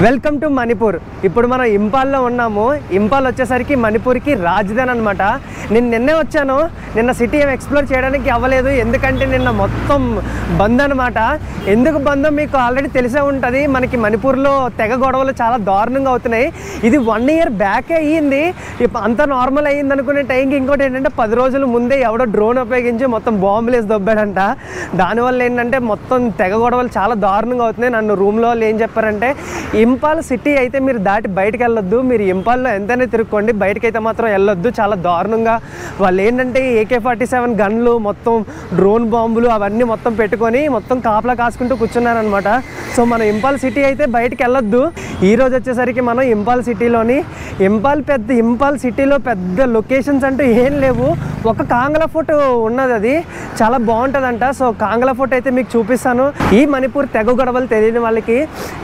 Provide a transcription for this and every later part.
Welcome to Manipur. ఇప్పుడు మనం ఇంపాల్లో ఉన్నాము. ఇంపాల్ వచ్చేసరికి మణిపూర్కి రాజధాని అనమాట. నేను నిన్నే వచ్చాను. నిన్న సిటీ ఎక్స్ప్లోర్ చేయడానికి అవ్వలేదు, ఎందుకంటే నిన్న మొత్తం బంద్ అనమాట. ఎందుకు బంద్ మీకు ఆల్రెడీ తెలిసే ఉంటుంది. మనకి మణిపూర్లో తెగ గొడవలు చాలా దారుణంగా అవుతున్నాయి. ఇది 1 year బ్యాక్ అయ్యింది. అంతా నార్మల్ అయ్యింది అనుకునే టైంకి ఇంకోటి ఏంటంటే 10 రోజుల ముందే ఎవడో డ్రోన్ ఉపయోగించి మొత్తం బాంబులు వేసి దొబ్బాడంట. దానివల్ల ఏంటంటే మొత్తం తెగ గొడవలు చాలా దారుణంగా అవుతున్నాయి. నన్ను రూమ్లో వాళ్ళు ఏం చెప్పారంటే, ఇంపాల్ సిటీ అయితే మీరు దాటి బయటకు వెళ్ళొద్దు, మీరు ఇంపాల్లో ఎంతైనా తిరుక్కోండి, బయటకైతే మాత్రం వెళ్ళొద్దు. చాలా దారుణంగా వాళ్ళు ఏంటంటే AK-47 గన్లు, మొత్తం డ్రోన్ బాంబులు అవన్నీ మొత్తం పెట్టుకొని మొత్తం కాపలా కాసుకుంటూ కూర్చున్నారనమాట. సో మనం ఇంపాల్ సిటీ అయితే బయటకు వెళ్ళొద్దు. ఈరోజు వచ్చేసరికి మనం ఇంపాల్ సిటీలో పెద్ద లొకేషన్స్ అంటూ ఏం లేవు. ఒక కాంగ్లా ఫోర్ట్ ఉన్నది, అది చాలా బాగుంటుందంట. సో కాంగ్లా ఫోర్ట్ అయితే మీకు చూపిస్తాను. ఈ మణిపూర్ తెగ గొడవలు తెలియని వాళ్ళకి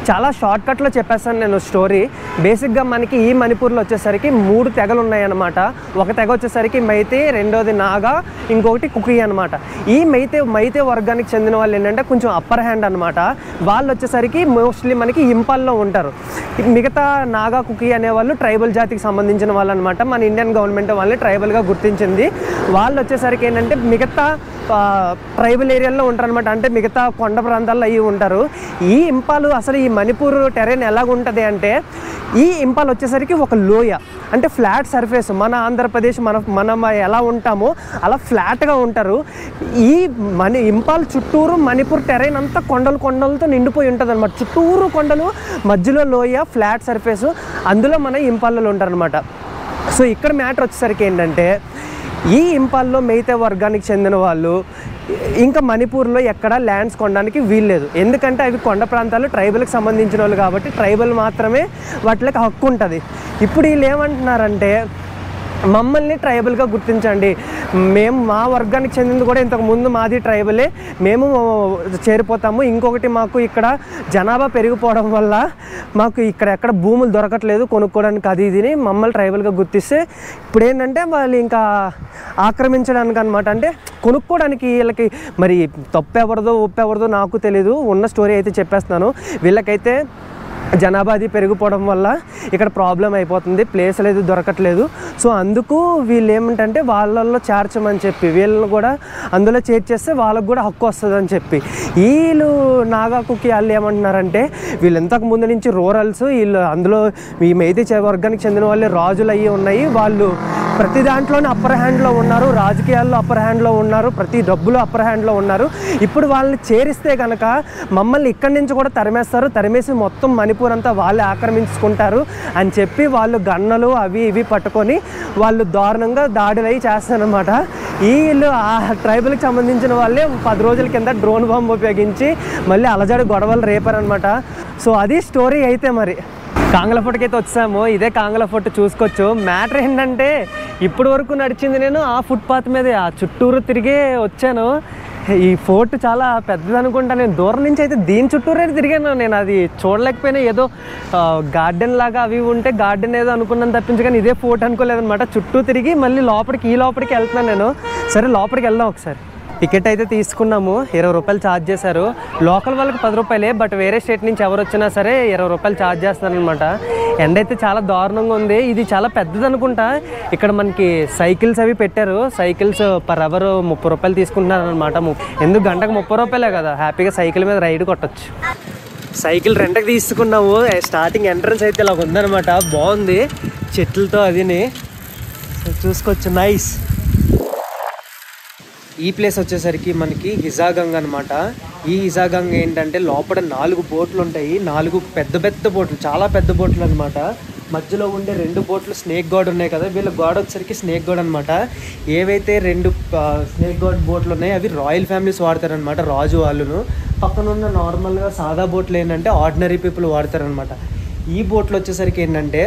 చాలా షార్ట్ కట్లో చెప్పేస్తాను నేను స్టోరీ. బేసిక్గా మనకి ఈ మణిపూర్లో వచ్చేసరికి 3 తెగలు ఉన్నాయన్నమాట. ఒక తెగ వచ్చేసరికి మైతే, రెండోది నాగా, ఇంకొకటి కుకీ అనమాట. ఈ మైతే వర్గానికి చెందిన వాళ్ళు ఏంటంటే కొంచెం అప్పర్ హ్యాండ్ అనమాట. వాళ్ళు వచ్చేసరికి మోస్ట్లీ మనకి ఇంపాల్లో ఉంటారు. మిగతా నాగా, కుకీ అనేవాళ్ళు ట్రైబల్ జాతికి సంబంధించిన వాళ్ళు అనమాట. మన ఇండియన్ గవర్నమెంట్ వాళ్ళని ట్రైబల్గా గుర్తించింది. వాళ్ళు వచ్చేసరికి ఏంటంటే మిగతా ట్రైబల్ ఏరియాల్లో ఉంటారనమాట. అంటే మిగతా కొండ ప్రాంతాల్లో అవి ఉంటారు. ఈ ఇంపాలు అసలు ఈ మణిపూర్ టెరెన్ ఎలాగుంటుంది అంటే, ఈ ఇంపాల్ వచ్చేసరికి ఒక లోయ, అంటే ఫ్లాట్ సర్ఫేస్. మన ఆంధ్రప్రదేశ్ మనం ఎలా ఉంటామో అలా ఫ్లాట్గా ఉంటారు. ఈ ఇంపాల్ చుట్టూరు మణిపూర్ టెరైన్ అంతా కొండలతో నిండిపోయి ఉంటుంది అనమాట. చుట్టూరు కొండలు, మధ్యలో లోయ, ఫ్లాట్ సర్ఫేస్, అందులో మన ఇంపాల్లో ఉంటారనమాట. సో ఇక్కడ మ్యాటర్ వచ్చేసరికి ఏంటంటే, ఈ ఇంపాల్లో మైతే వర్గానికి చెందిన వాళ్ళు ఇంకా మణిపూర్లో ఎక్కడ ల్యాండ్స్ కొనడానికి వీల్లేదు. ఎందుకంటే అవి కొండ ప్రాంతాలు, ట్రైబల్కి సంబంధించిన వాళ్ళు కాబట్టి ట్రైబల్ మాత్రమే వాటికి హక్కు ఉంటుంది. ఇప్పుడు వీళ్ళు ఏమంటున్నారంటే, మమ్మల్ని ట్రైబల్గా గుర్తించండి, మేము మా వర్గానికి చెందింది కూడా ఇంతకుముందు మాది ట్రైబలే, మేము చేరిపోతాము. ఇంకొకటి మాకు ఇక్కడ జనాభా పెరిగిపోవడం వల్ల మాకు ఎక్కడ భూములు దొరకట్లేదు కొనుక్కోవడానికి, అది ఇదిని మమ్మల్ని ట్రైబల్గా గుర్తిస్తే ఇప్పుడు ఏంటంటే వాళ్ళు ఇంకా ఆక్రమించడానికి అనమాట. అంటే కొనుక్కోవడానికి వీళ్ళకి మరి తప్పెవరిదో ఒప్పెవరిదో నాకు తెలీదు. ఉన్న స్టోరీ అయితే చెప్పేస్తున్నాను. వీళ్ళకైతే జనాభా అది పెరిగిపోవడం వల్ల ఇక్కడ ప్రాబ్లం అయిపోతుంది, ప్లేస్ అనేది దొరకట్లేదు. సో అందుకు వీళ్ళు ఏమిటంటే వాళ్ళల్లో చేర్చమని చెప్పి, వీళ్ళని కూడా అందులో చేర్చేస్తే వాళ్ళకు కూడా హక్కు వస్తుందని చెప్పి, వీళ్ళు నాగా కుకీ వాళ్ళు ఏమంటున్నారంటే, వీళ్ళు ఇంతకు ముందు నుంచి రూరల్స్, వీళ్ళు అందులో ఈ మైతే వర్గానికి చెందిన వాళ్ళే రాజులు అయ్యి ఉన్నాయి, వాళ్ళు ప్రతి దాంట్లోనే అప్పర్ హ్యాండ్లో ఉన్నారు, రాజకీయాల్లో అప్పర్ హ్యాండ్లో ఉన్నారు, ప్రతి డబ్బులో అప్పర్ హ్యాండ్లో ఉన్నారు. ఇప్పుడు వాళ్ళని చేరిస్తే కనుక మమ్మల్ని ఇక్కడి నుంచి కూడా తరిమేసి మొత్తం మణిపూర్ అంతా వాళ్ళే ఆక్రమించుకుంటారు అని చెప్పి వాళ్ళు గన్నలు అవి ఇవి పట్టుకొని వాళ్ళు దారుణంగా దాడులు అవి చేస్తారనమాట. వీళ్ళు ఆ ట్రైబల్కి సంబంధించిన వాళ్ళే 10 రోజుల కింద డ్రోన్ బాంబు ఉపయోగించి మళ్ళీ అలజడి గొడవలు రేపారనమాట. సో అది స్టోరీ. అయితే మరి కాంగ్లా ఫోర్ట్కి అయితే వచ్చాము. ఇదే కాంగ్లా ఫోర్ట్ చూసుకోవచ్చు. మ్యాటర్ ఏంటంటే, ఇప్పటి వరకు నడిచింది నేను ఆ ఫుట్పాత్ మీదే, ఆ చుట్టూరు తిరిగే వచ్చాను. ఈ ఫోర్ట్ చాలా పెద్దది అనుకుంటా. నేను దూరం నుంచి అయితే దీని చుట్టూరే తిరిగాను. నేను అది చూడలేకపోయినా, ఏదో గార్డెన్ లాగా అవి ఉంటే గార్డెన్ ఏదో అనుకున్నాను తప్పించి, కానీ ఇదే ఫోర్ట్ అనుకోలేదనమాట. చుట్టూ తిరిగి మళ్ళీ ఈ లోపలికి వెళ్తున్నాను నేను. సరే లోపలికి వెళ్దాం ఒకసారి. టికెట్ అయితే తీసుకున్నాము. 20 రూపాయలు ఛార్జ్ చేశారు. లోకల్ వాళ్ళకి 10 రూపాయలే, బట్ వేరే స్టేట్ నుంచి ఎవరు వచ్చినా సరే 20 రూపాయలు ఛార్జ్ చేస్తారనమాట. ఎండ అయితే చాలా దారుణంగా ఉంది. ఇది చాలా పెద్దది అనుకుంటా. ఇక్కడ మనకి సైకిల్స్ అవి పెట్టారు. సైకిల్స్ పర్ అవర్ 30 రూపాయలు తీసుకుంటున్నారు అనమాట. ఎందుకు గంటకు 30 రూపాయలే కదా, హ్యాపీగా సైకిల్ మీద రైడ్ కొట్టచ్చు. సైకిల్ రెంట్కి తీసుకున్నాము. స్టార్టింగ్ ఎంట్రన్స్ అయితే ఇలా ఉందనమాట. బాగుంది, చెట్లతో అదిని చూసుకోవచ్చు. నైస్. ఈ ప్లేస్ వచ్చేసరికి మనకి హిజాగంగ్ అనమాట. ఈ హిజాగంగ్ ఏంటంటే లోపల 4 బోట్లు ఉంటాయి. 4 పెద్ద బోట్లు, చాలా పెద్ద బోట్లు అనమాట. మధ్యలో ఉండే 2 బోట్లు స్నేక్ గాడ్ ఉన్నాయి కదా, వీళ్ళ గాడ్ వచ్చేసరికి స్నేక్ గాడ్ అనమాట. ఏవైతే 2 స్నేక్ గాడ్ బోట్లు ఉన్నాయో అవి రాయల్ ఫ్యామిలీస్ వాడతారనమాట, రాజు వాళ్ళను. పక్కన ఉన్న నార్మల్గా సాదా బోట్లు ఏంటంటే ఆర్డినరీ పీపుల్ వాడతారనమాట. ఈ బోట్లు వచ్చేసరికి ఏంటంటే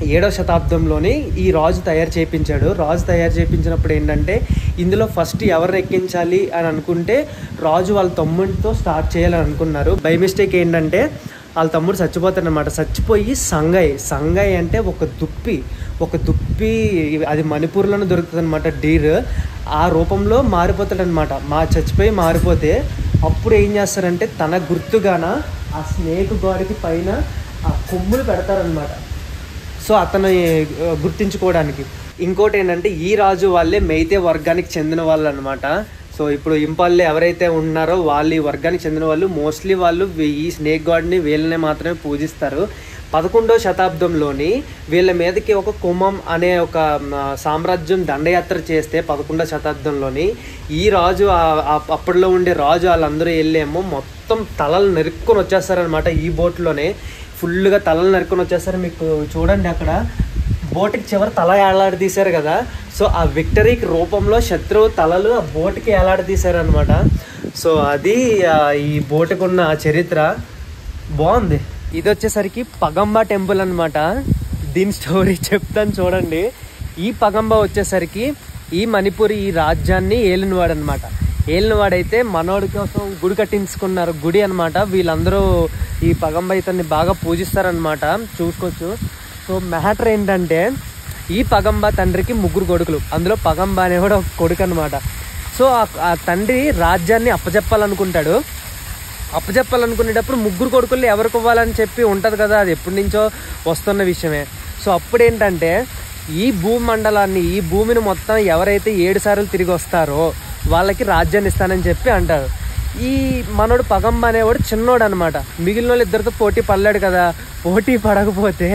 7వ శతాబ్దంలోని ఈ రాజు తయారు చేయించినప్పుడు ఏంటంటే, ఇందులో ఫస్ట్ ఎవరిని ఎక్కించాలి అని అనుకుంటే రాజు వాళ్ళ తమ్ముడితో స్టార్ట్ చేయాలని అనుకున్నారు. బై మిస్టేక్ ఏంటంటే వాళ్ళ తమ్ముడు చచ్చిపోతాడనమాట. చచ్చిపోయి సంగై అంటే ఒక దుప్పి, అది మణిపూర్లోనే దొరుకుతుంది అనమాట, డీర్. ఆ రూపంలో మారిపోతాడనమాట. చచ్చిపోయి మారిపోతే అప్పుడు ఏం చేస్తారంటే, తన గుర్తుగాన ఆ స్నేక్ గాడికి పైన కొమ్ములు పెడతారనమాట. సో అతను గుర్తించుకోవడానికి. ఇంకోటి ఏంటంటే ఈ రాజు వాళ్ళే మెయితే వర్గానికి చెందిన వాళ్ళు అనమాట. సో ఇప్పుడు ఇంపాల్లో ఎవరైతే ఉన్నారో వాళ్ళు ఈ వర్గానికి చెందిన వాళ్ళు. మోస్ట్లీ వాళ్ళు ఈ స్నేక్ గాడ్ని వీళ్ళనే మాత్రమే పూజిస్తారు. 11వ శతాబ్దంలోని వీళ్ళ మీదకి ఒక కుమం అనే ఒక సామ్రాజ్యం దండయాత్ర చేస్తే 11వ శతాబ్దంలోని ఈ రాజు అప్పట్లో ఉండే రాజు వాళ్ళందరూ వెళ్ళేమో మొత్తం తలలు నరుక్కొని వచ్చేస్తారనమాట. ఈ బోట్లోనే ఫుల్గా తలలు నరుక్కొని వచ్చేస్తారు. మీకు చూడండి అక్కడ బోటుకి చివరి తల ఏలాడదీశారు కదా. సో ఆ విక్టరీకి రూపంలో శత్రువు తలలు ఆ బోటుకి ఏలాడదీశారు అనమాట. సో అది ఈ బోటుకున్న చరిత్ర. బాగుంది. ఇది వచ్చేసరికి పగంబ టెంపుల్ అనమాట. దీని స్టోరీ చెప్తాను చూడండి. ఈ పగంబ వచ్చేసరికి ఈ మణిపూర్ ఈ రాజ్యాన్ని ఏలినవాడు అనమాట. ఏలినవాడైతే మనోడి కోసం గుడి కట్టించుకున్నారు. గుడి అనమాట. వీళ్ళందరూ ఈ పగంబ ఇతన్ని బాగా పూజిస్తారనమాట. చూసుకోవచ్చు. సో మ్యాటర్ ఏంటంటే ఈ పగంబ తండ్రికి 3 కొడుకులు. అందులో పగంబ అనే కూడా ఒక కొడుకు అనమాట. సో ఆ తండ్రి రాజ్యాన్ని అప్పచెప్పాలనుకుంటాడు. అప్పచెప్పాలనుకునేటప్పుడు 3 కొడుకుల్ని ఎవరికి ఇవ్వాలని చెప్పి ఉంటుంది కదా. అది ఎప్పటి నుంచో వస్తున్న విషయమే. సో అప్పుడేంటంటే ఈ భూమండలాన్ని ఈ భూమిని మొత్తం ఎవరైతే 7 సార్లు తిరిగి వస్తారో వాళ్ళకి రాజ్యాన్ని ఇస్తానని చెప్పి అంటారు. ఈ మనోడు పగంబ అనేవాడు చిన్నోడు అనమాట. మిగిలిన వాళ్ళు ఇద్దరితో పోటీ పడలేడు కదా. పోటీ పడకపోతే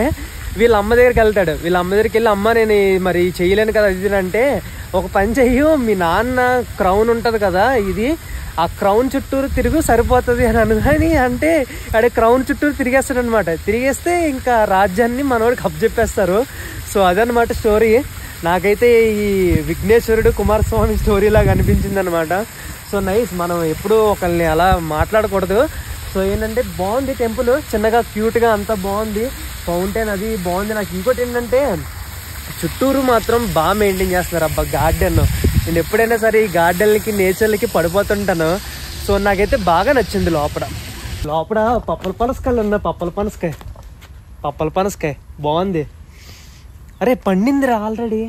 వీళ్ళ అమ్మ దగ్గరికి వెళ్తాడు. వీళ్ళ అమ్మ దగ్గరికి వెళ్ళి అమ్మ నేను మరి చేయలేను కదా ఇది అంటే, ఒక పని చెయ్యు, మీ నాన్న క్రౌన్ ఉంటుంది కదా ఇది ఆ క్రౌన్ చుట్టూరు తిరుగు సరిపోతుంది అని అనుగాని అంటే అడే క్రౌన్ చుట్టూరు తిరిగేస్తాడు అనమాట. తిరిగేస్తే ఇంకా రాజ్యాన్ని మనోడికి అప్పచెప్పేస్తారు. సో అదనమాట స్టోరీ. నాకైతే ఈ విఘ్నేశ్వరుడు కుమారస్వామి స్టోరీలాగా అనిపించింది అనమాట. So nice. మనం ఎప్పుడూ ఒకరిని అలా మాట్లాడకూడదు. సో ఏంటంటే బాగుంది టెంపుల్, చిన్నగా క్యూట్గా అంతా బాగుంది. ఫౌంటైన్ అది బాగుంది. నాకు ఇంకోటి ఏంటంటే చుట్టూరు మాత్రం బాగా మెయింటైన్ చేస్తున్నారు. అబ్బా గార్డెన్, నేను ఎప్పుడైనా సరే ఈ గార్డెన్లకి నేచర్లకి పడిపోతుంటాను. సో నాకైతే బాగా నచ్చింది. లోపల పప్పల పనసకాయలు ఉన్నాయి. పప్పల పనసకాయ బాగుంది. అరే పండిందిరా, ఆల్రెడీ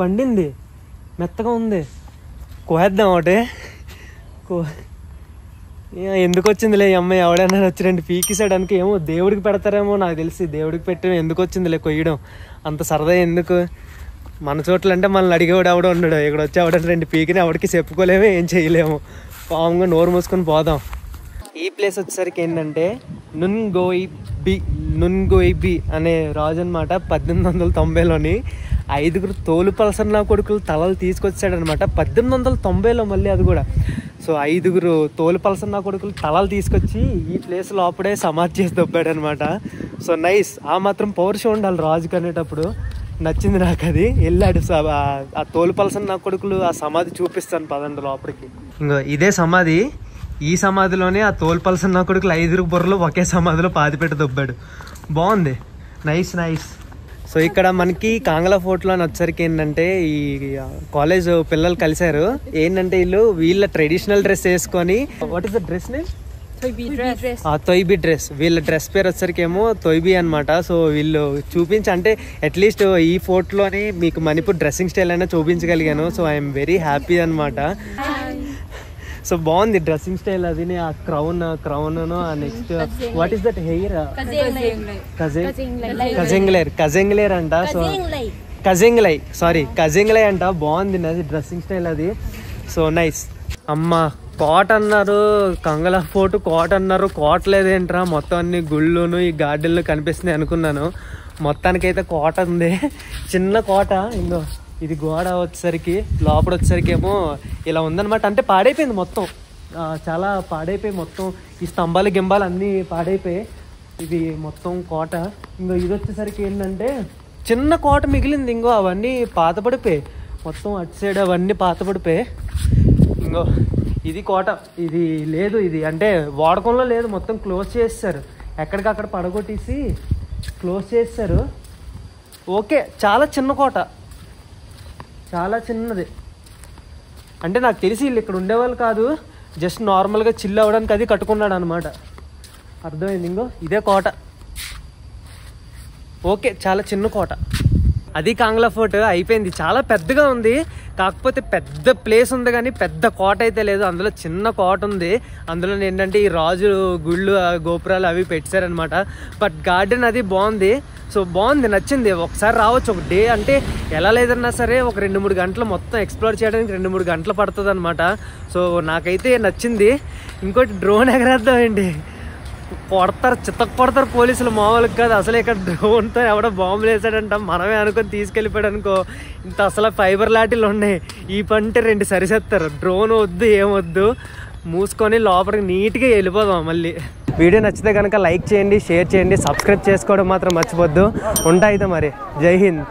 పండింది, మెత్తగా ఉంది. కోద్దాం ఒకటి. ఎందుకు వచ్చిందిలే ఈ అమ్మాయి, ఎవడైనా వచ్చి 2 పీకిసాడానికి. ఏమో దేవుడికి పెడతారేమో నాకు తెలిసి. దేవుడికి పెట్టి ఎందుకు వచ్చిందిలే కొయ్యడం, అంత సరదా ఎందుకు. మన చోట్ల అంటే మనల్ని అడిగేవాడు ఎవడో ఉన్నాడు. ఇక్కడ వచ్చి ఎవడైనా 2 పీకిని ఎవరికి చెప్పుకోలేము, ఏం చేయలేము. పాముగా నోరు మూసుకొని పోదాం. ఈ ప్లేస్ వచ్చేసరికి ఏంటంటే నున్గోయిబి అనే రాజు అనమాట. 1890లోని 5 తోలు పలసన్న కొడుకులు తలలు తీసుకొచ్చాడనమాట. 1890లో మళ్ళీ అది కూడా. సో 5 తోలు పలసన్న కొడుకులు తలలు తీసుకొచ్చి ఈ ప్లేస్ లోపడే సమాధి చేసి దొబ్బాడు అనమాట. So nice. ఆ మాత్రం పౌరుషం ఉండాలి రాజుకి అనేటప్పుడు. నచ్చింది నాకు అది. వెళ్ళాడు ఆ తోలు పలసన్న కొడుకులు ఆ సమాధి చూపిస్తాను పదండి లోపలికి. ఇంకో ఇదే సమాధి. ఈ సమాధిలోనే ఆ తోలు పలసన్న కొడుకులు 5 బుర్రలు ఒకే సమాధిలో పాతిపెట్టి దొబ్బాడు. బాగుంది. నైస్. సో ఇక్కడ మనకి కాంగ్లా ఫోర్ట్లో వచ్చరికి ఏంటంటే ఈ కాలేజ్ పిల్లలు కలిశారు. ఏంటంటే వీళ్ళ ట్రెడిషనల్ డ్రెస్ వేసుకొని, what is the dress name? Thoibi dress. వీళ్ళ డ్రెస్ పేరు వచ్చరికి ఏమో తొయ్బి అనమాట. సో వీళ్ళు అంటే అట్లీస్ట్ ఈ ఫోర్ట్లోని మీకు మణిపూర్ డ్రెస్సింగ్ స్టైల్ అయినా చూపించగలిగాను. సో ఐఎమ్ వెరీ హ్యాపీ అనమాట. సో బాగుంది డ్రెస్సింగ్ స్టైల్. అది ఆ crown next what is that hair? Kajenglei అంట. సో కజెంగ్లై అంట. బాగుంది అది డ్రెస్సింగ్ స్టైల్ అది. So nice. అమ్మ కోట అన్నారు, కంగలా ఫోర్ట్ కోట అన్నారు. కోట లేదేంట్రా, మొత్తం అన్ని గుళ్ళును ఈ గార్డెన్లు కనిపిస్తున్నాయి అనుకున్నాను. మొత్తానికైతే కోట ఉంది, చిన్న కోట. ఇంకో ఇది గోడ వచ్చేసరికి లోపల వచ్చేసరికి ఏమో ఇలా ఉందన్నమాట. అంటే పాడైపోయింది మొత్తం, చాలా పాడైపోయి మొత్తం ఈ స్తంభాలు గింబాలు అన్నీ పాడైపోయి ఇది మొత్తం కోట. ఇంకో ఇది వచ్చేసరికి ఏంటంటే చిన్న కోట మిగిలింది. ఇంకో అవన్నీ పాతపడిపోయి మొత్తం అటు సైడ్ అవన్నీ పాతపడిపోయి. ఇంకో ఇది కోట. ఇది లేదు, ఇది అంటే వాడకంలో లేదు, మొత్తం క్లోజ్ చేసేసారు. ఎక్కడికక్కడ పడగొట్టేసి క్లోజ్ చేసేసారు. ఓకే, చాలా చిన్న కోట, చాలా చిన్నది. అంటే నాకు తెలిసి వీళ్ళు ఇక్కడ ఉండేవాళ్ళు కాదు, జస్ట్ నార్మల్గా చిల్ అవ్వడానికి అది కట్టుకున్నాడు అనమాట. అర్థమైంది. ఇంకో ఇదే కోట. ఓకే, చాలా చిన్న కోట. అది కాంగ్లా ఫోర్ట్ అయిపోయింది. చాలా పెద్దగా ఉంది, కాకపోతే పెద్ద ప్లేస్ ఉంది కానీ పెద్ద కోట అయితే లేదు. అందులో చిన్న కోట ఉంది. అందులో ఏంటంటే ఈ రాజు గుళ్ళు గోపురాలు అవి పెట్టారనమాట. బట్ గార్డెన్ అది బాగుంది. సో బాగుంది, నచ్చింది. ఒకసారి రావచ్చు. ఒక డే అంటే ఎలా లేదన్నా సరే ఒక 2-3 గంటలు మొత్తం ఎక్స్ప్లోర్ చేయడానికి 2-3 గంటలు పడుతుంది అనమాట. సో నాకైతే నచ్చింది. ఇంకోటి డ్రోన్ ఎగరేద్దామండి, కొడతారు, చిత్తకు కొడతారు పోలీసులు, మామూలుగా కాదు అసలు. ఇక్కడ డ్రోన్తో ఎవడో బాంబులు వేసాడంట, మనమే అనుకొని తీసుకెళ్ళిపోయాడు అనుకో. ఇంత అసలు ఫైబర్ లాటిలు ఉన్నాయి. ఈ పంటే 2 సరిసేస్తారు. డ్రోన్ వద్దు, ఏమొద్దు, మూసుకొని లోపలికి నీట్గా వెళ్ళిపోదాం మళ్ళీ. వీడియో నచ్చితే కనుక లైక్ చేయండి, షేర్ చేయండి, సబ్స్క్రైబ్ చేసుకోవడం మాత్రం మర్చిపోద్దు. ఉంటాయితే మరి. జై హింద్.